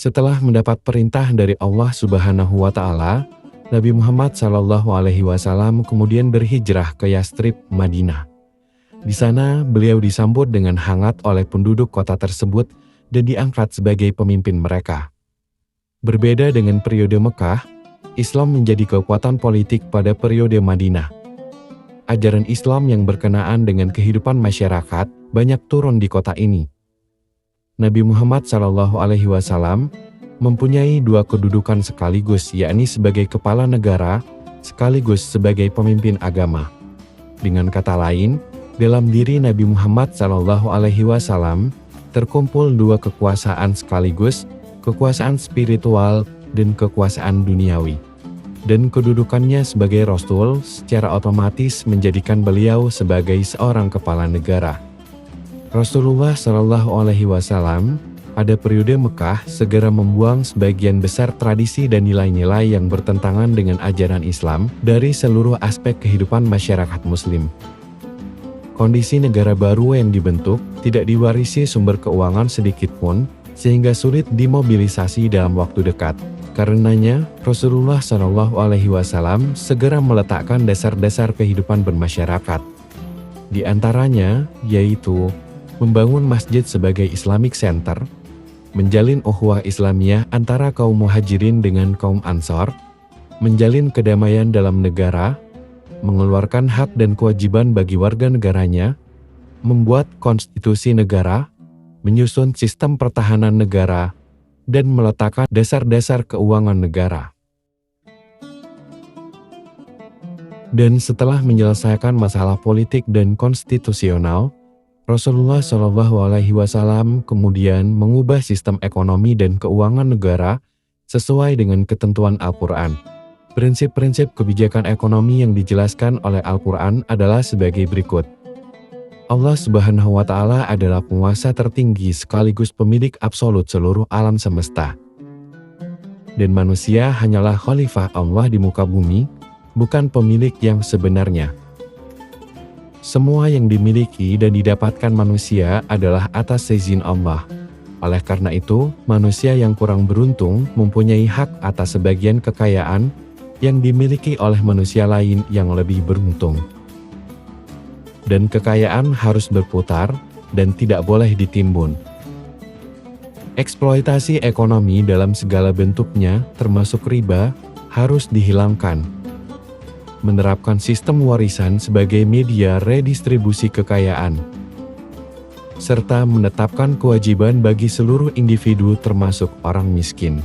Setelah mendapat perintah dari Allah Subhanahu wa Ta'ala, Nabi Muhammad SAW kemudian berhijrah ke Yastrib, Madinah. Di sana, beliau disambut dengan hangat oleh penduduk kota tersebut dan diangkat sebagai pemimpin mereka. Berbeda dengan periode Mekah, Islam menjadi kekuatan politik pada periode Madinah. Ajaran Islam yang berkenaan dengan kehidupan masyarakat banyak turun di kota ini. Nabi Muhammad SAW mempunyai dua kedudukan sekaligus, yakni sebagai kepala negara sekaligus sebagai pemimpin agama. Dengan kata lain, dalam diri Nabi Muhammad SAW terkumpul dua kekuasaan sekaligus, kekuasaan spiritual dan kekuasaan duniawi. Dan kedudukannya sebagai Rasul secara otomatis menjadikan beliau sebagai seorang kepala negara. Rasulullah SAW pada periode Mekah segera membuang sebagian besar tradisi dan nilai-nilai yang bertentangan dengan ajaran Islam dari seluruh aspek kehidupan masyarakat Muslim. Kondisi negara baru yang dibentuk tidak diwarisi sumber keuangan sedikit pun, sehingga sulit dimobilisasi dalam waktu dekat. Karenanya, Rasulullah SAW segera meletakkan dasar-dasar kehidupan bermasyarakat. Di antaranya, yaitu membangun masjid sebagai Islamic Center, menjalin ukhuwah Islamiyah antara kaum muhajirin dengan kaum ansor, menjalin kedamaian dalam negara, mengeluarkan hak dan kewajiban bagi warga negaranya, membuat konstitusi negara, menyusun sistem pertahanan negara, dan meletakkan dasar-dasar keuangan negara. Dan setelah menyelesaikan masalah politik dan konstitusional, Rasulullah SAW kemudian mengubah sistem ekonomi dan keuangan negara sesuai dengan ketentuan Al-Quran. Prinsip-prinsip kebijakan ekonomi yang dijelaskan oleh Al-Quran adalah sebagai berikut. Allah Subhanahu wa Ta'ala adalah penguasa tertinggi sekaligus pemilik absolut seluruh alam semesta. Dan manusia hanyalah khalifah Allah di muka bumi, bukan pemilik yang sebenarnya. Semua yang dimiliki dan didapatkan manusia adalah atas izin Allah. Oleh karena itu, manusia yang kurang beruntung mempunyai hak atas sebagian kekayaan yang dimiliki oleh manusia lain yang lebih beruntung. Dan kekayaan harus berputar dan tidak boleh ditimbun. Eksploitasi ekonomi dalam segala bentuknya, termasuk riba, harus dihilangkan. Menerapkan sistem warisan sebagai media redistribusi kekayaan, serta menetapkan kewajiban bagi seluruh individu termasuk orang miskin.